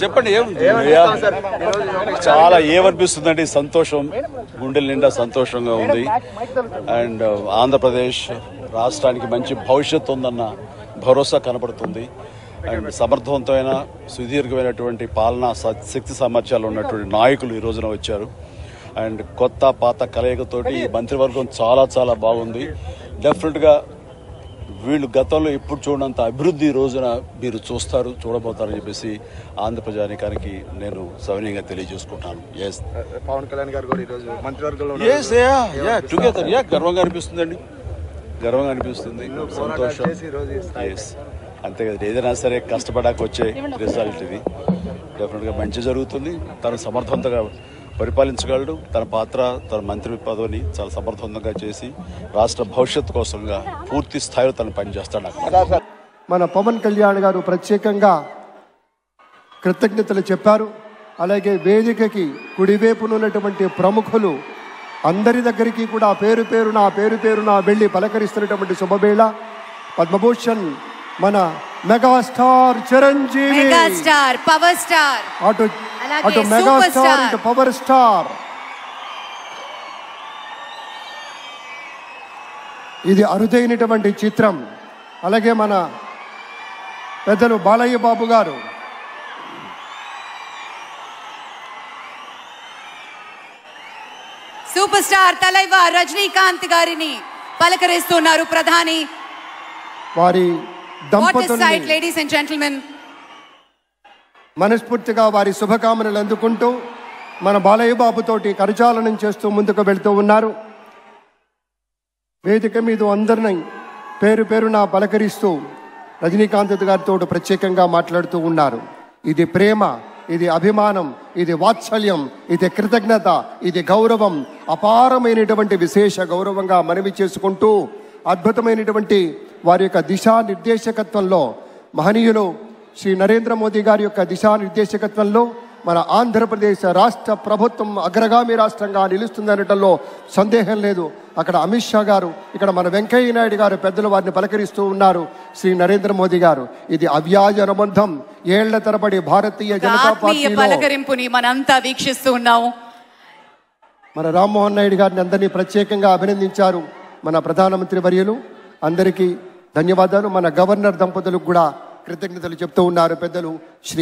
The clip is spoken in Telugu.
చెప్పండి చాలా ఏమనిపిస్తుందండి, సంతోషం, గుండెల నిండా సంతోషంగా ఉంది. అండ్ ఆంధ్రప్రదేశ్ రాష్ట్రానికి మంచి భవిష్యత్తు ఉందన్న భరోసా కనబడుతుంది. అండ్ సమర్థవంతమైన సుదీర్ఘమైనటువంటి పాలనా శక్తి సామర్థ్యాలు ఉన్నటువంటి నాయకులు ఈ రోజున వచ్చారు. అండ్ కొత్త పాత కలయికతోటి ఈ మంత్రివర్గం చాలా చాలా బాగుంది. డెఫినెట్గా వీళ్ళు గతంలో ఎప్పుడు చూడనంత అభివృద్ధి ఈ రోజున మీరు చూడబోతారని చెప్పేసి ఆంధ్ర ప్రజానికానికి నేను సవినయంగా తెలియజేసుకుంటాను. పవన్ కళ్యాణ్ గారు కూడా ఈరోజు మంత్రివర్గంలో టుగెదర్ గర్వంగా అనిపిస్తుందండి, గర్వంగా అనిపిస్తుంది, సంతోషం. అంతే కదా, ఏదైనా సరే కష్టపడాక వచ్చే రిజల్ట్ ఇది. డెఫినెట్గా మంచి జరుగుతుంది. తను సమర్థవంతంగా పరిపాలించగలడు. తన పాత్ర, తన మంత్రి పదవిని చాలా సమర్థవంతంగా చేసి రాష్ట్ర భవిష్యత్తు కోసంగా పూర్తి స్థాయిలో తను పనిచేస్తాడు. మన పవన్ కళ్యాణ్ గారు ప్రత్యేకంగా కృతజ్ఞతలు చెప్పారు. అలాగే వేదికకి కుడివైపునున్నటువంటి ప్రముఖులు అందరి దగ్గరికి కూడా పేరు పేరున వెళ్ళి పలకరిస్తున్నటువంటి శుభవేళ. పద్మభూషణ్ మన మెగాస్టార్ చిరంజీవి, పవర్ స్టార్, అటు మెగాస్టార్ ఇటు పవర్ స్టార్. ఇది అరుదైనటువంటి చిత్రం. అలాగే మన పెద్దలు బాలయ్య బాబు గారు, సూపర్ స్టార్ తలైవర్ రజనీకాంత్ గారిని పలకరిస్తున్నారు ప్రధాని. వారి దంపతుల్ని లేడీస్ అండ్ జెంటిల్మెన్ మనస్ఫూర్తిగా వారి శుభకామనలు అందుకుంటూ మన బాలయ్య బాబుతోటి కరచాలనం చేస్తూ ముందుకు వెళ్తూ ఉన్నారు. వేదిక మీద అందరినీ పేరున పలకరిస్తూ రజనీకాంత్ గారితో ప్రత్యేకంగా మాట్లాడుతూ ఉన్నారు. ఇది ప్రేమ, ఇది అభిమానం, ఇది వాత్సల్యం, ఇది కృతజ్ఞత, ఇది గౌరవం, అపారమైనటువంటి విశేష గౌరవంగా మనవి చేసుకుంటూ అద్భుతమైనటువంటి వారి యొక్క దిశానిర్దేశకత్వంలో మహనీయులు శ్రీ నరేంద్ర మోదీ గారి యొక్క దిశానిర్దేశకత్వంలో మన ఆంధ్రప్రదేశ్ రాష్ట్ర ప్రభుత్వం అగ్రగామి రాష్ట్రంగా నిలుస్తుందనటంలో సందేహం లేదు. అక్కడ అమిత్ షా గారు, ఇక్కడ మన వెంకయ్య నాయుడు గారు పెద్దలు వారిని పలకరిస్తూ ఉన్నారు. శ్రీ నరేంద్ర మోదీ గారు, ఇది అవ్యాజ అనుబంధం. ఏళ్ల తరబడి భారతీయ జనతా పార్టీ పలకరింపుని మనంతా వీక్షిస్తూ ఉన్నాము. మన రామ్మోహన్ నాయుడు గారిని అందరినీ ప్రత్యేకంగా అభినందించారు మన ప్రధానమంత్రి వర్యులు. అందరికీ ధన్యవాదాలు. మన గవర్నర్ దంపతులకు కూడా కృతజ్ఞతలు చెప్తూ ఉన్నారు పెద్దలు శ్రీ